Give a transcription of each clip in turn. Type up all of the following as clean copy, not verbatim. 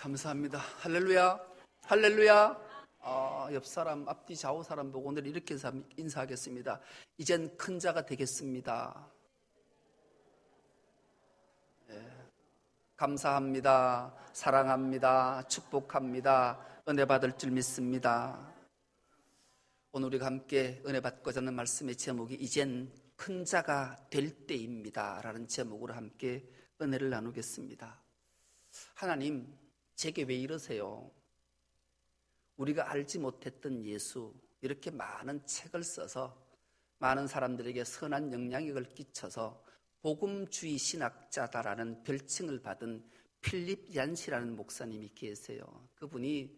감사합니다. 할렐루야, 할렐루야. 옆 사람, 앞뒤 좌우 사람 보고 오늘 이렇게 인사하겠습니다. 이젠 큰 자가 되겠습니다. 감사합니다. 사랑합니다. 축복합니다. 은혜 받을 줄 믿습니다. 오늘 우리가 함께 은혜 받고자 하는 말씀의 제목이 이젠 큰 자가 될 때입니다 라는 제목으로 함께 은혜를 나누겠습니다. 하나님, 제게 왜 이러세요? 우리가 알지 못했던 예수, 이렇게 많은 책을 써서 많은 사람들에게 선한 영향력을 끼쳐서 복음주의 신학자다라는 별칭을 받은 필립 얀시라는 목사님이 계세요. 그분이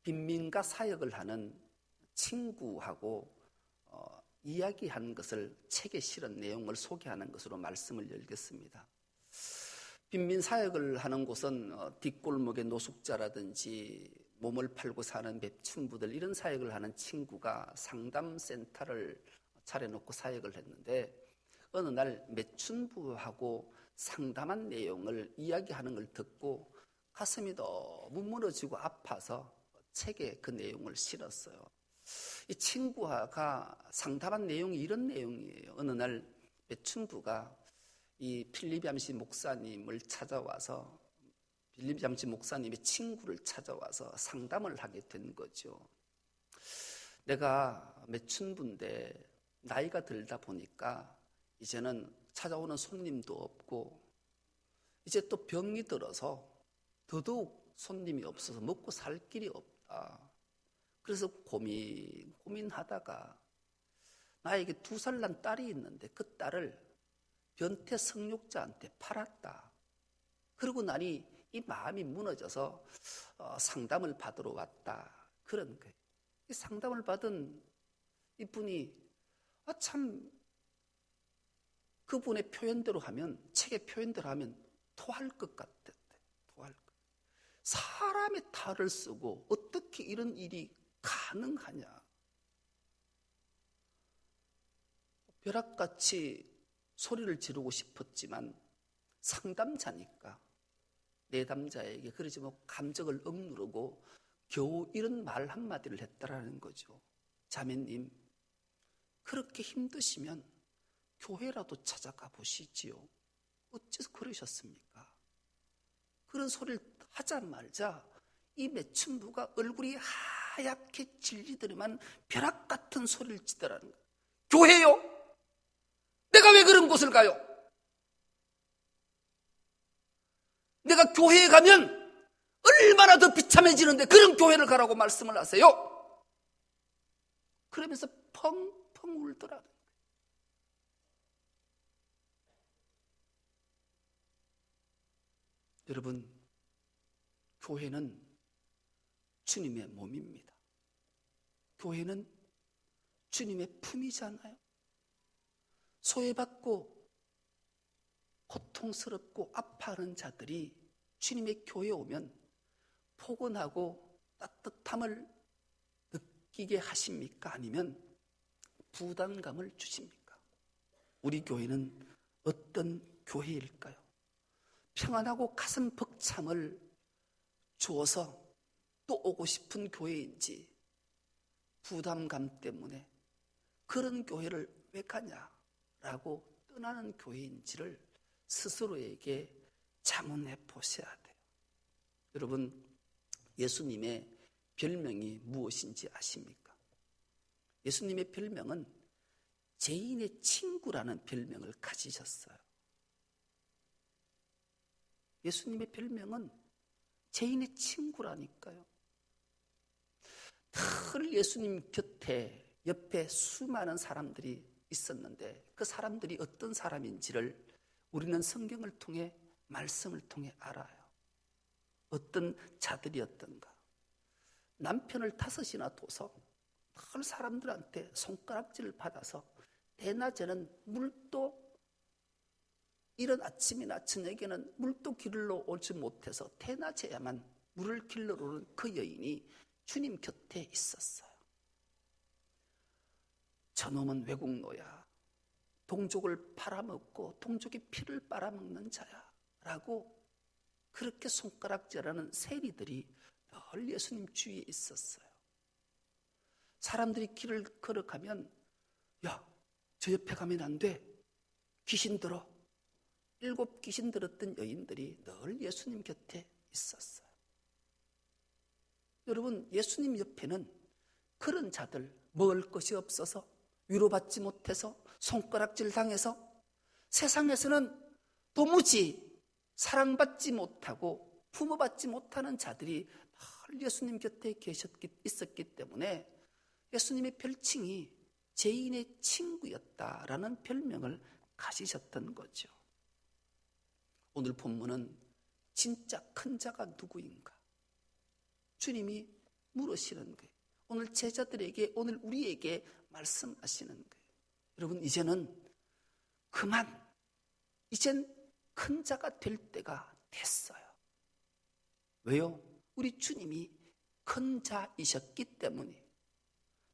빈민가 사역을 하는 친구하고 이야기한 것을 책에 실은 내용을 소개하는 것으로 말씀을 열겠습니다. 빈민 사역을 하는 곳은 뒷골목의 노숙자라든지 몸을 팔고 사는 매춘부들, 이런 사역을 하는 친구가 상담센터를 차려놓고 사역을 했는데, 어느 날 매춘부하고 상담한 내용을 이야기하는 걸 듣고 가슴이 너무 무너지고 아파서 책에 그 내용을 실었어요. 이 친구가 상담한 내용이 이런 내용이에요. 어느 날 매춘부가 이 필립 얀시 목사님을 찾아와서, 필립 얀시 목사님의 친구를 찾아와서 상담을 하게 된 거죠. 내가 매춘부인데 나이가 들다 보니까 이제는 찾아오는 손님도 없고, 이제 또 병이 들어서 더더욱 손님이 없어서 먹고 살 길이 없다. 그래서 고민하다가 나에게 2살 난 딸이 있는데 그 딸을 변태 성욕자한테 팔았다. 그러고 나니 이 마음이 무너져서 상담을 받으러 왔다. 그런 거예요. 이 상담을 받은 이분이 참 그분의 표현대로 하면, 책의 표현대로 하면 토할 것 같았대. 토할 것. 사람의 탈을 쓰고 어떻게 이런 일이 가능하냐. 벼락같이 소리를 지르고 싶었지만 상담자니까 내담자에게 그러지 뭐 감정을 억누르고 겨우 이런 말 한마디를 했다라는 거죠. 자매님, 그렇게 힘드시면 교회라도 찾아가 보시지요. 어째서 그러셨습니까? 그런 소리를 하자마자 이 매춘부가 얼굴이 하얗게 질리더니만 벼락 같은 소리를 치더라는 거예요. 교회요? 내가 왜 그런 곳을 가요? 내가 교회에 가면 얼마나 더 비참해지는데 그런 교회를 가라고 말씀을 하세요? 그러면서 펑펑 울더라는 거예요. 여러분, 교회는 주님의 몸입니다. 교회는 주님의 품이잖아요. 소외받고 고통스럽고 아파하는 자들이 주님의 교회에 오면 포근하고 따뜻함을 느끼게 하십니까? 아니면 부담감을 주십니까? 우리 교회는 어떤 교회일까요? 평안하고 가슴 벅참을 주어서 또 오고 싶은 교회인지, 부담감 때문에 그런 교회를 왜 가냐라고 떠나는 교회인지를 스스로에게 자문해 보셔야 돼요. 여러분, 예수님의 별명이 무엇인지 아십니까? 예수님의 별명은 죄인의 친구라는 별명을 가지셨어요. 예수님의 별명은 죄인의 친구라니까요. 늘 예수님 곁에, 옆에 수많은 사람들이 있었는데 그 사람들이 어떤 사람인지를 우리는 성경을 통해, 말씀을 통해 알아요. 어떤 자들이었던가. 남편을 5이나 둬서 늘 사람들한테 손가락질을 받아서 대낮에는 물도, 이른 아침이나 저녁에는 물도 길러 오지 못해서 대낮에야만 물을 길러 오는 그 여인이 주님 곁에 있었어요. 저놈은 외국노야, 동족을 팔아먹고 동족의 피를 빨아먹는 자야 라고 그렇게 손가락질하는 세리들이 늘 예수님 주위에 있었어요. 사람들이 길을 걸어가면 야, 저 옆에 가면 안 돼. 귀신 들어. 7 귀신 들었던 여인들이 늘 예수님 곁에 있었어요. 여러분, 예수님 옆에는 그런 자들, 먹을 것이 없어서, 위로받지 못해서, 손가락질 당해서, 세상에서는 도무지 사랑받지 못하고 품어받지 못하는 자들이 늘 예수님 곁에 있었기 때문에 예수님의 별칭이 죄인의 친구였다라는 별명을 가지셨던 거죠. 오늘 본문은 진짜 큰 자가 누구인가? 주님이 물으시는 거예요. 오늘 제자들에게, 오늘 우리에게 말씀하시는 거예요. 여러분, 이제는 그만, 이젠 큰 자가 될 때가 됐어요. 왜요? 우리 주님이 큰 자이셨기 때문이에요.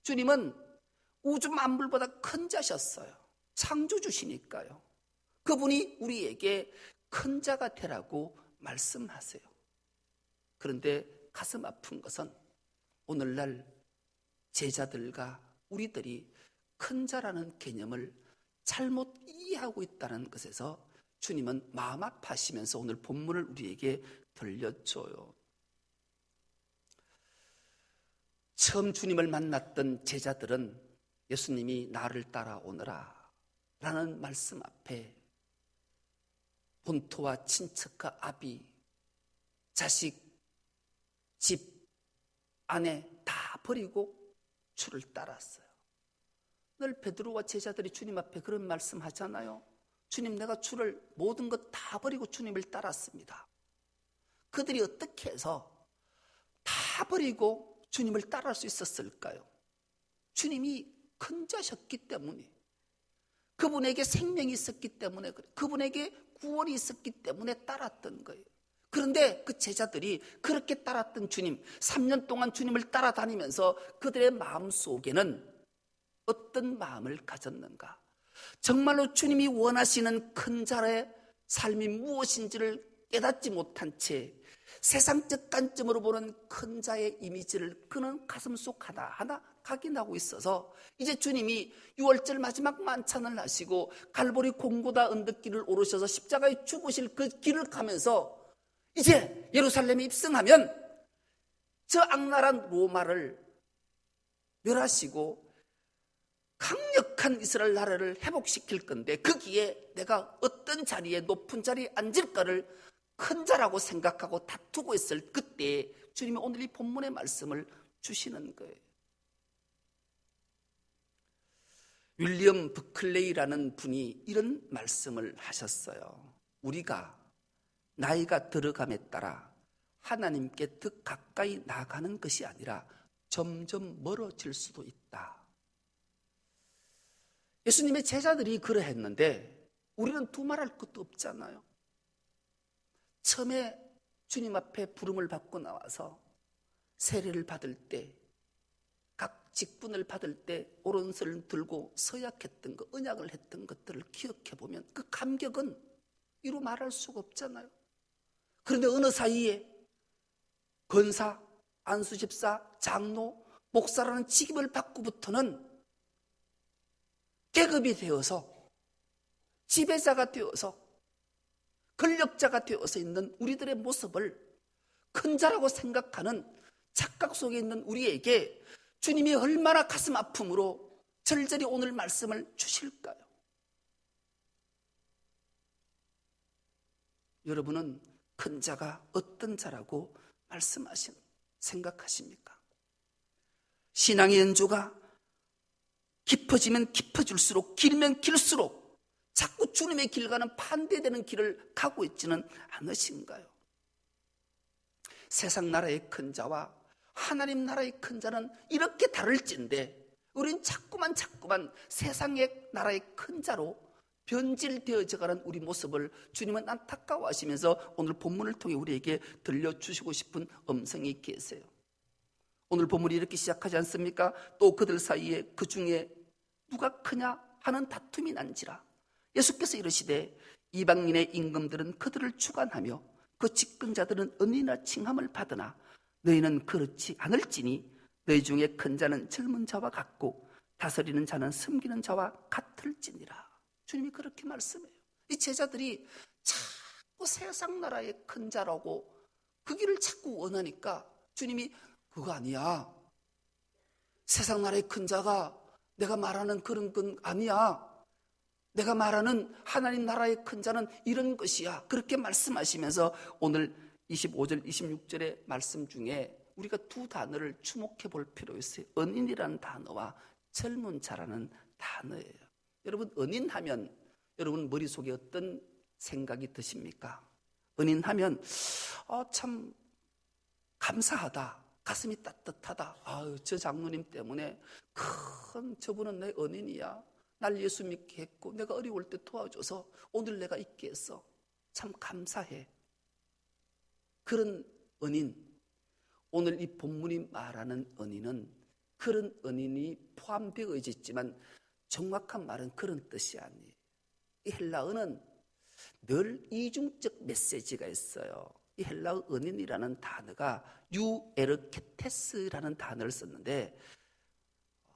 주님은 우주 만물보다 큰 자셨어요. 창조주시니까요. 그분이 우리에게 큰 자가 되라고 말씀하세요. 그런데 가슴 아픈 것은 오늘날 제자들과 우리들이 큰 자라는 개념을 잘못 이해하고 있다는 것에서 주님은 마음 아파하시면서 오늘 본문을 우리에게 들려줘요. 처음 주님을 만났던 제자들은 예수님이 나를 따라오너라 라는 말씀 앞에 본토와 친척과 아비, 자식, 집, 아내 다 버리고 주를 따랐어요. 늘 베드로와 제자들이 주님 앞에 그런 말씀 하잖아요. 주님, 내가 주를 모든 것 다 버리고 주님을 따랐습니다. 그들이 어떻게 해서 다 버리고 주님을 따라할 수 있었을까요? 주님이 큰 자셨기 때문에, 그분에게 생명이 있었기 때문에, 그분에게 구원이 있었기 때문에 따랐던 거예요. 그런데 그 제자들이 그렇게 따랐던 주님, 3년 동안 주님을 따라다니면서 그들의 마음속에는 어떤 마음을 가졌는가? 정말로 주님이 원하시는 큰 자의 삶이 무엇인지를 깨닫지 못한 채 세상적 관점으로 보는 큰 자의 이미지를 그는 가슴속 하나하나 각인하고 있어서 이제 주님이 6월절 마지막 만찬을 하시고 갈보리 공고다 언덕길을 오르셔서 십자가에 죽으실 그 길을 가면서 이제 예루살렘에 입성하면 저 악랄한 로마를 멸하시고 강력한 이스라엘 나라를 회복시킬 건데 거기에 내가 어떤 자리에 높은 자리에 앉을까를 큰 자라고 생각하고 다투고 있을 그때 주님이 오늘 이 본문의 말씀을 주시는 거예요. 윌리엄 버클레이라는 분이 이런 말씀을 하셨어요. 우리가 나이가 들어감에 따라 하나님께 더 가까이 나가는 것이 아니라 점점 멀어질 수도 있다. 예수님의 제자들이 그러했는데 우리는 두말할 것도 없잖아요. 처음에 주님 앞에 부름을 받고 나와서 세례를 받을 때, 각 직분을 받을 때 오른손을 들고 서약했던 것, 언약을 했던 것들을 기억해 보면 그 감격은 이루 말할 수가 없잖아요. 그런데 어느 사이에 권사, 안수집사, 장로, 목사라는 직임을 받고부터는 계급이 되어서 지배자가 되어서 권력자가 되어서 있는 우리들의 모습을 큰 자라고 생각하는 착각 속에 있는 우리에게 주님이 얼마나 가슴 아픔으로 절절히 오늘 말씀을 주실까요? 여러분은 큰 자가 어떤 자라고 생각하십니까? 신앙의 연조가 깊어지면 깊어질수록, 길면 길수록 자꾸 주님의 길과는 반대되는 길을 가고 있지는 않으신가요? 세상 나라의 큰 자와 하나님 나라의 큰 자는 이렇게 다를진데 우린 자꾸만 세상의 나라의 큰 자로 변질되어져가는 우리 모습을 주님은 안타까워하시면서 오늘 본문을 통해 우리에게 들려주시고 싶은 음성이 계세요. 오늘 본문이 이렇게 시작하지 않습니까? 또 그들 사이에 그 중에 누가 크냐 하는 다툼이 난지라. 예수께서 이르시되 이방인의 임금들은 그들을 주관하며 그 집권자들은 은이나 칭함을 받으나 너희는 그렇지 않을지니 너희 중에 큰 자는 젊은 자와 같고 다스리는 자는 섬기는 자와 같을지니라. 주님이 그렇게 말씀해요. 이 제자들이 자꾸 세상 나라의 큰 자라고 그 길을 자꾸 원하니까 주님이 그거 아니야. 세상 나라의 큰 자가 내가 말하는 그런 건 아니야. 내가 말하는 하나님 나라의 큰 자는 이런 것이야. 그렇게 말씀하시면서 오늘 25절, 26절의 말씀 중에 우리가 두 단어를 주목해 볼 필요 있어요. 은인이라는 단어와 젊은 자라는 단어예요. 여러분, 은인하면 여러분 머릿속에 어떤 생각이 드십니까? 은인하면 참 감사하다, 가슴이 따뜻하다. 저 장로님 때문에 저분은 내 은인이야. 날 예수 믿게 했고 내가 어려울 때 도와줘서 오늘 내가 있게 했어. 참 감사해. 그런 은인, 오늘 이 본문이 말하는 은인은 그런 은인이 포함되어 있지만 정확한 말은 그런 뜻이 아니에요. 이 헬라어는 늘 이중적 메시지가 있어요. 이 헬라어 은인이라는 단어가 유에르케테스라는 단어를 썼는데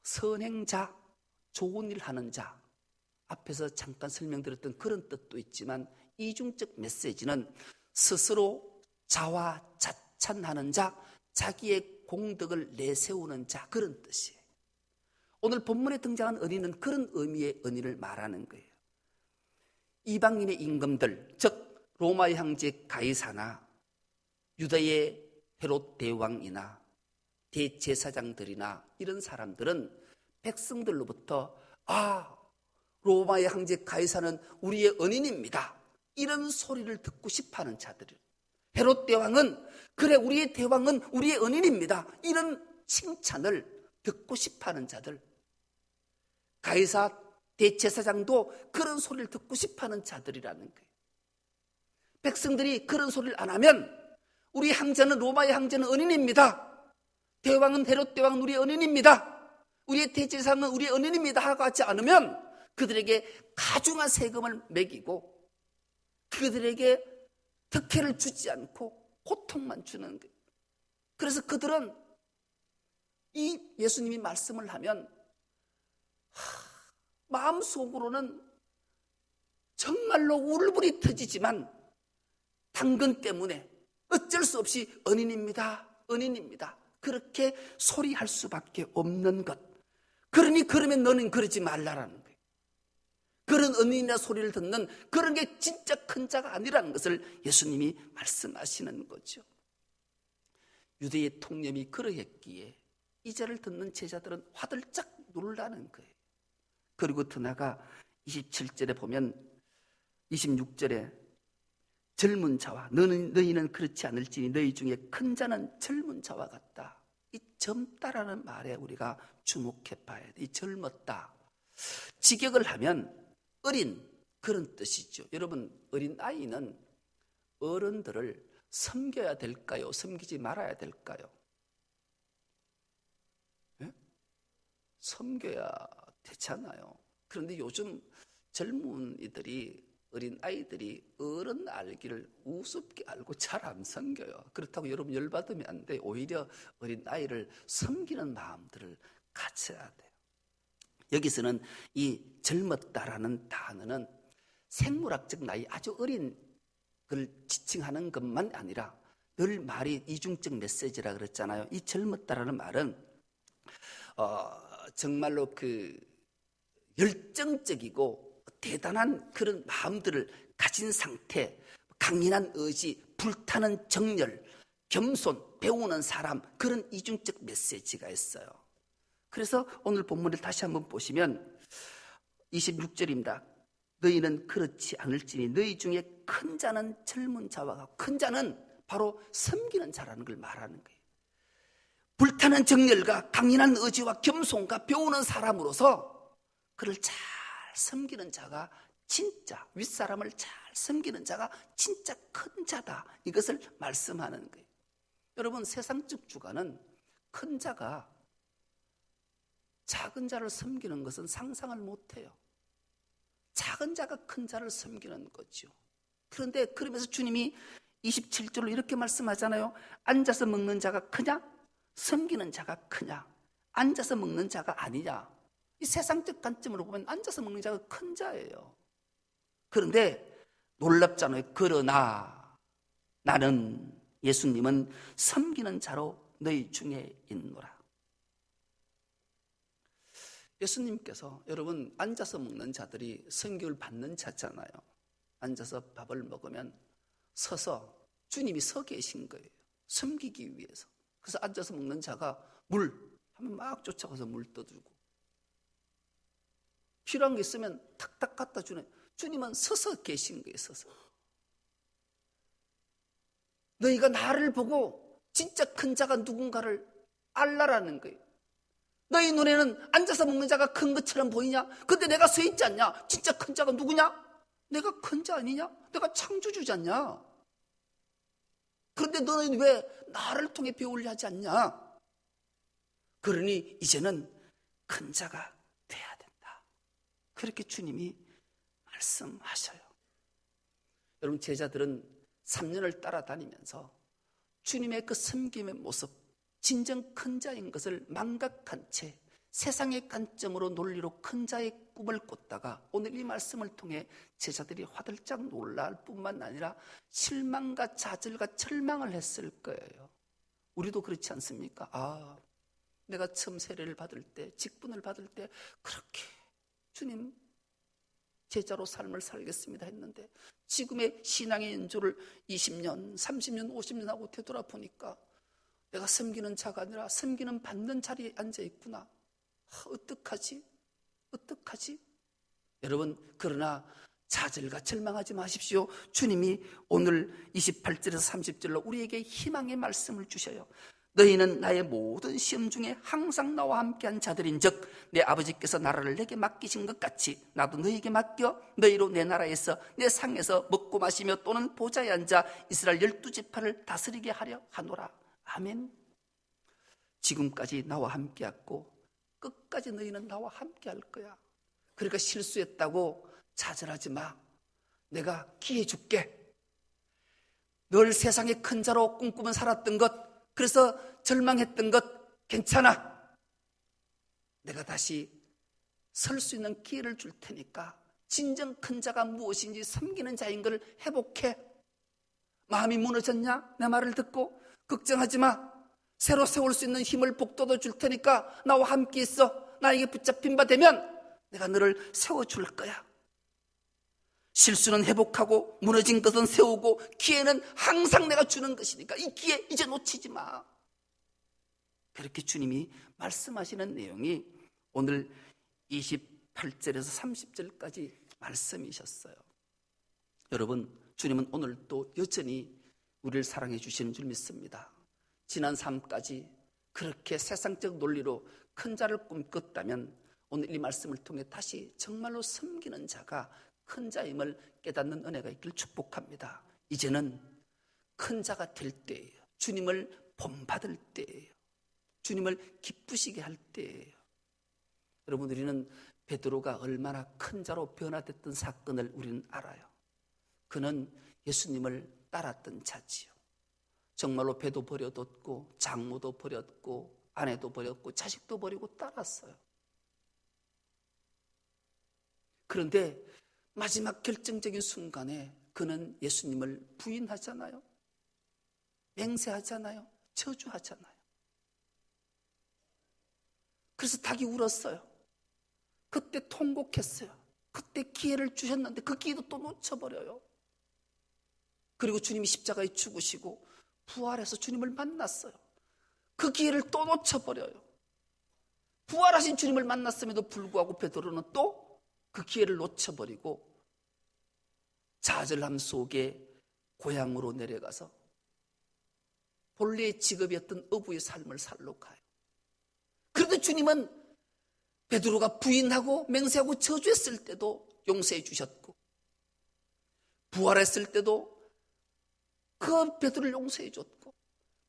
선행자, 좋은 일 하는 자, 앞에서 잠깐 설명드렸던 그런 뜻도 있지만 이중적 메시지는 스스로 자화자찬하는 자, 자기의 공덕을 내세우는 자, 그런 뜻이에요. 오늘 본문에 등장한 은인은 그런 의미의 은인을 말하는 거예요. 이방인의 임금들, 즉 로마의 황제 가이사나 유다의 헤롯 대왕이나 대제사장들이나 이런 사람들은 백성들로부터 로마의 황제 가이사는 우리의 은인입니다, 이런 소리를 듣고 싶어하는 자들이에요. 헤롯 대왕은 그래 우리의 대왕은 우리의 은인입니다, 이런 칭찬을 듣고 싶어하는 자들, 가이사 대제사장도 그런 소리를 듣고 싶어하는 자들이라는 거예요. 백성들이 그런 소리를 안 하면 우리 황제는 로마의 황제는 은인입니다, 대왕은 헤롯 대왕은 우리의 은인입니다, 우리의 대제사장은 우리의 은인입니다 하고 하지 않으면 그들에게 가중한 세금을 매기고 그들에게 특혜를 주지 않고 고통만 주는 거예요. 그래서 그들은 이 예수님이 말씀을 하면 마음속으로는 정말로 울분이 터지지만 당근 때문에 어쩔 수 없이 은인입니다, 은인입니다 그렇게 소리할 수밖에 없는 것. 그러면 너는 그러지 말라라는 거예요. 그런 은인이나 소리를 듣는 그런 게 진짜 큰 자가 아니라는 것을 예수님이 말씀하시는 거죠. 유대의 통념이 그러했기에 이 자를 듣는 제자들은 화들짝 놀라는 거예요. 그리고 더 나아가 27절에 보면 26절에 젊은 자와 너희는 그렇지 않을지니 너희 중에 큰 자는 젊은 자와 같다. 이 젊다라는 말에 우리가 주목해 봐야 돼. 이 젊었다. 직역을 하면 어린, 그런 뜻이죠. 여러분, 어린 아이는 어른들을 섬겨야 될까요? 섬기지 말아야 될까요? 네? 섬겨야 되잖아요. 그런데 요즘 젊은이들이, 어린 아이들이 어른 알기를 우습게 알고 잘 안 섬겨요. 그렇다고 여러분 열받으면 안 돼. 오히려 어린 아이를 섬기는 마음들을 갖춰야 돼요. 여기서는 이 젊었다라는 단어는 생물학적 나이, 아주 어린 걸 지칭하는 것만 아니라 늘 말이 이중적 메시지라 그랬잖아요. 이 젊었다라는 말은 정말로 그 열정적이고 대단한 그런 마음들을 가진 상태, 강인한 의지, 불타는 정열, 겸손, 배우는 사람, 그런 이중적 메시지가 있어요. 그래서 오늘 본문을 다시 한번 보시면 26절입니다. 너희는 그렇지 않을지니 너희 중에 큰 자는 젊은 자와 같고, 큰 자는 바로 섬기는 자라는 걸 말하는 거예요. 불타는 정열과 강인한 의지와 겸손과 배우는 사람으로서 그를 잘 섬기는 자가 진짜, 윗사람을 잘 섬기는 자가 진짜 큰 자다, 이것을 말씀하는 거예요. 여러분, 세상적 주관은 큰 자가 작은 자를 섬기는 것은 상상을 못해요. 작은 자가 큰 자를 섬기는 거죠. 그런데 그러면서 주님이 27절로 이렇게 말씀하잖아요. 앉아서 먹는 자가 크냐? 섬기는 자가 크냐? 앉아서 먹는 자가 아니냐? 이 세상적 관점으로 보면 앉아서 먹는 자가 큰 자예요. 그런데 놀랍잖아요. 그러나 나는, 예수님은 섬기는 자로 너희 중에 있노라. 예수님께서, 여러분, 앉아서 먹는 자들이 선교를 받는 자잖아요. 앉아서 밥을 먹으면 서서 주님이 서 계신 거예요. 섬기기 위해서. 그래서 앉아서 먹는 자가 물 하면 막 쫓아가서 물 떠들고, 필요한 게 있으면 탁탁 갖다 주네. 주님은 서서 계신 거예요. 서서. 너희가 나를 보고 진짜 큰 자가 누군가를 알라라는 거예요. 너희 눈에는 앉아서 먹는 자가 큰 것처럼 보이냐? 근데 내가 서 있지 않냐? 진짜 큰 자가 누구냐? 내가 큰 자 아니냐? 내가 창조주지 않냐? 그런데 너는 왜 나를 통해 배우려 하지 않냐? 그러니 이제는 큰 자가 돼야 된다. 그렇게 주님이 말씀하셔요. 여러분, 제자들은 3년을 따라다니면서 주님의 그 섬김의 모습, 진정 큰 자인 것을 망각한 채 세상의 관점으로 논리로 큰 자의 꿈을 꿨다가 오늘 이 말씀을 통해 제자들이 화들짝 놀랄 뿐만 아니라 실망과 좌절과 절망을 했을 거예요. 우리도 그렇지 않습니까? 아, 내가 처음 세례를 받을 때, 직분을 받을 때 그렇게 주님 제자로 삶을 살겠습니다 했는데 지금의 신앙의 연조를 20년, 30년, 50년 하고 되돌아보니까 내가 섬기는 자가 아니라 섬기는 받는 자리에 앉아 있구나. 어떡하지? 어떡하지? 여러분, 그러나 좌절과 절망하지 마십시오. 주님이 오늘 28절에서 30절로 우리에게 희망의 말씀을 주셔요. 너희는 나의 모든 시험 중에 항상 나와 함께한 자들인즉 내 아버지께서 나라를 내게 맡기신 것 같이 나도 너희에게 맡겨 너희로 내 나라에서 내 상에서 먹고 마시며 또는 보좌에 앉아 이스라엘 12지파를 다스리게 하려 하노라. 아멘. 지금까지 나와 함께했고 끝까지 너희는 나와 함께할 거야. 그러니까 실수했다고 좌절하지 마. 내가 기회 줄게. 늘 세상의 큰 자로 꿈꾸며 살았던 것, 그래서 절망했던 것 괜찮아. 내가 다시 설 수 있는 기회를 줄 테니까 진정 큰 자가 무엇인지 섬기는 자인 걸 회복해. 마음이 무너졌냐? 내 말을 듣고 걱정하지 마. 새로 세울 수 있는 힘을 북돋워 줄 테니까 나와 함께 있어. 나에게 붙잡힌 바 되면 내가 너를 세워줄 거야. 실수는 회복하고 무너진 것은 세우고 기회는 항상 내가 주는 것이니까 이 기회 이제 놓치지 마. 그렇게 주님이 말씀하시는 내용이 오늘 28절에서 30절까지 말씀이셨어요. 여러분, 주님은 오늘 또 여전히 우리를 사랑해 주시는 줄 믿습니다. 지난 삶까지 그렇게 세상적 논리로 큰 자를 꿈꿨다면 오늘 이 말씀을 통해 다시 정말로 섬기는 자가 큰 자임을 깨닫는 은혜가 있길 축복합니다. 이제는 큰 자가 될 때예요. 주님을 본받을 때예요. 주님을 기쁘시게 할 때예요. 여러분, 우리는 베드로가 얼마나 큰 자로 변화됐던 사건을 우리는 알아요. 그는 예수님을 따랐던 자지요. 정말로 배도 버려뒀고 장모도 버렸고 아내도 버렸고 자식도 버리고 따랐어요. 그런데 마지막 결정적인 순간에 그는 예수님을 부인하잖아요. 맹세하잖아요. 저주하잖아요. 그래서 닭이 울었어요. 그때 통곡했어요. 그때 기회를 주셨는데 그 기회도 또 놓쳐버려요. 그리고 주님이 십자가에 죽으시고 부활해서 주님을 만났어요. 그 기회를 또 놓쳐버려요. 부활하신 주님을 만났음에도 불구하고 베드로는 또 그 기회를 놓쳐버리고 좌절함 속에 고향으로 내려가서 본래의 직업이었던 어부의 삶을 살러 가요. 그런데 주님은 베드로가 부인하고 맹세하고 저주했을 때도 용서해 주셨고 부활했을 때도 그 베드로를 용서해 줬고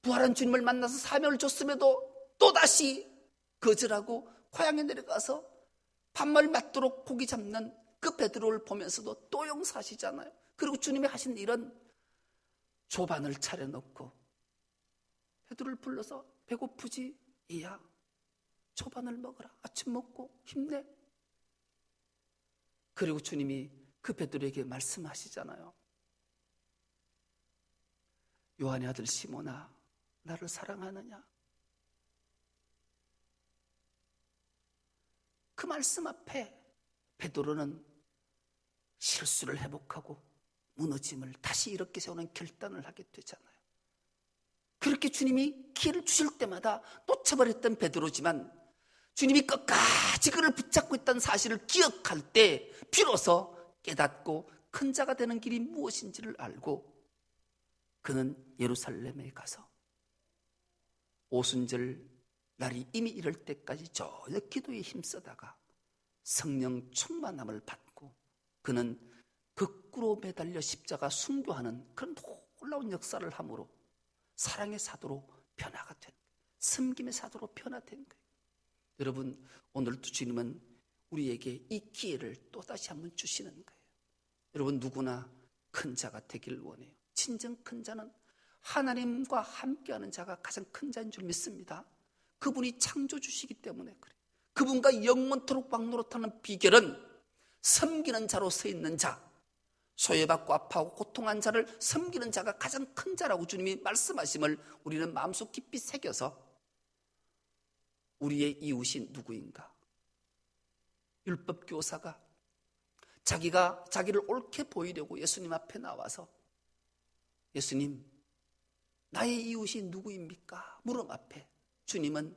부활한 주님을 만나서 사명을 줬음에도 또다시 거절하고 고향에 내려가서 밥을 맞도록 고기 잡는 그 베드로를 보면서도 또 용서하시잖아요. 그리고 주님이 하신 일은 조반을 차려놓고 베드로를 불러서 배고프지? 이야, 조반을 먹어라. 아침 먹고 힘내. 그리고 주님이 그 베드로에게 말씀하시잖아요. 요한의 아들 시몬아, 나를 사랑하느냐? 그 말씀 앞에 베드로는 실수를 회복하고 무너짐을 다시 일으켜 세우는 결단을 하게 되잖아요. 그렇게 주님이 기회를 주실 때마다 놓쳐버렸던 베드로지만 주님이 끝까지 그를 붙잡고 있다는 사실을 기억할 때 비로소 깨닫고 큰 자가 되는 길이 무엇인지를 알고 그는 예루살렘에 가서 오순절 날이 이미 이럴 때까지 전혀 기도에 힘쓰다가 성령 충만함을 받고 그는 거꾸로 매달려 십자가 순교하는 그런 놀라운 역사를 함으로 사랑의 사도로 변화가 된 거예요. 섬김의 사도로 변화된 거예요. 여러분, 오늘도 주님은 우리에게 이 기회를 또다시 한번 주시는 거예요. 여러분, 누구나 큰 자가 되길 원해요. 진정 큰 자는 하나님과 함께하는 자가 가장 큰 자인 줄 믿습니다. 그분이 창조주시기 때문에 그래요. 그분과 영원토록 왕노릇하는 비결은 섬기는 자로 서 있는 자, 소외받고 아파하고 고통한 자를 섬기는 자가 가장 큰 자라고 주님이 말씀하심을 우리는 마음속 깊이 새겨서 우리의 이웃이 누구인가? 율법교사가 자기가 자기를 옳게 보이려고 예수님 앞에 나와서 예수님, 나의 이웃이 누구입니까? 물음 앞에 주님은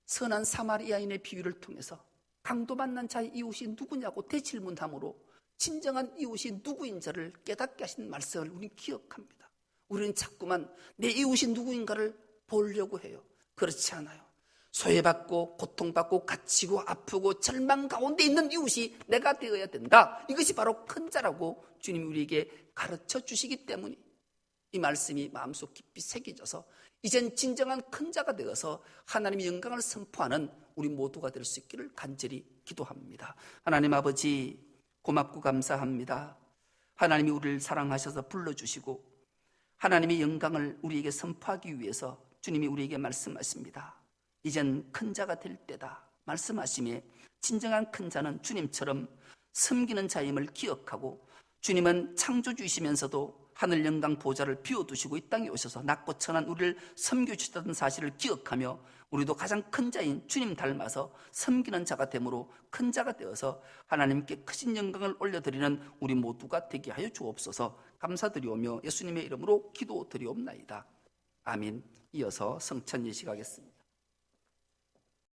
선한 사마리아인의 비유를 통해서 강도 만난 자의 이웃이 누구냐고 대질문함으로 진정한 이웃이 누구인지를 깨닫게 하신 말씀을 우리는 기억합니다. 우리는 자꾸만 내 이웃이 누구인가를 보려고 해요. 그렇지 않아요. 소외받고 고통받고 갇히고 아프고 절망 가운데 있는 이웃이 내가 되어야 된다. 이것이 바로 큰 자라고 주님이 우리에게 가르쳐 주시기 때문에 이 말씀이 마음속 깊이 새겨져서 이젠 진정한 큰 자가 되어서 하나님의 영광을 선포하는 우리 모두가 될 수 있기를 간절히 기도합니다. 하나님 아버지, 고맙고 감사합니다. 하나님이 우리를 사랑하셔서 불러주시고 하나님의 영광을 우리에게 선포하기 위해서 주님이 우리에게 말씀하십니다. 이젠 큰 자가 될 때다 말씀하시며 진정한 큰 자는 주님처럼 섬기는 자임을 기억하고 주님은 창조주이시면서도 하늘 영광 보좌를 비워두시고 이 땅에 오셔서 낮고 천한 우리를 섬겨주셨다는 사실을 기억하며 우리도 가장 큰 자인 주님 닮아서 섬기는 자가 되므로 큰 자가 되어서 하나님께 크신 영광을 올려드리는 우리 모두가 되게 하여 주옵소서. 감사드리오며 예수님의 이름으로 기도드리옵나이다. 아멘. 이어서 성찬 예식하겠습니다.